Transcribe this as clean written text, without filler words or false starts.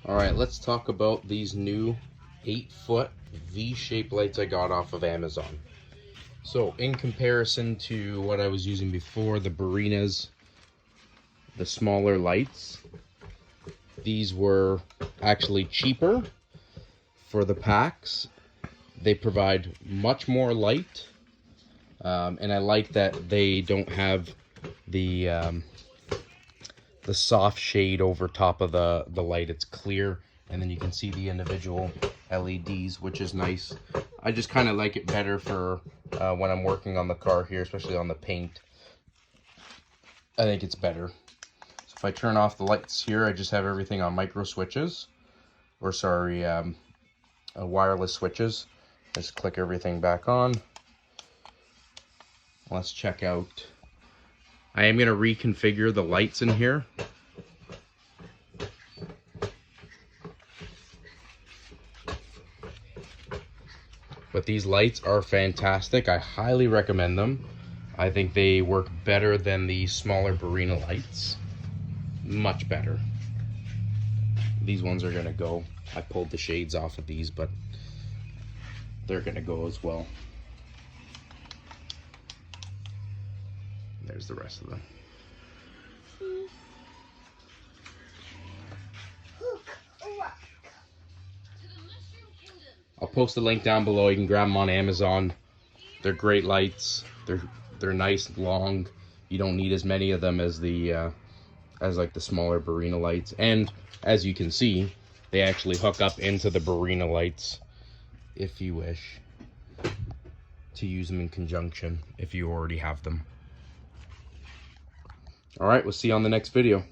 All right, let's talk about these new 8-foot V-shaped lights I got off of Amazon. So in comparison to what I was using before, the Barinas, the smaller lights, these were actually cheaper for the packs. They provide much more light, and I like that they don't have the soft shade over top of the light. It's clear, and then you can see the individual LEDs, which is nice. I just kind of like it better for when I'm working on the car here, especially on the paint. I think it's better. So if I turn off the lights here, I just have everything on micro switches, or sorry, wireless switches. Just click everything back on. Let's check out. I am going to reconfigure the lights in here. But these lights are fantastic. I highly recommend them. I think they work better than the smaller Barina lights. Much better. These ones are going to go. I pulled the shades off of these, but they're going to go as well. There's the rest of them. I'll post the link down below. You can grab them on Amazon. They're great lights. They're nice, long. You don't need as many of them as the like the smaller Barina lights. And as you can see, they actually hook up into the Barina lights if you wish to use them in conjunction if you already have them. All right, we'll see you on the next video.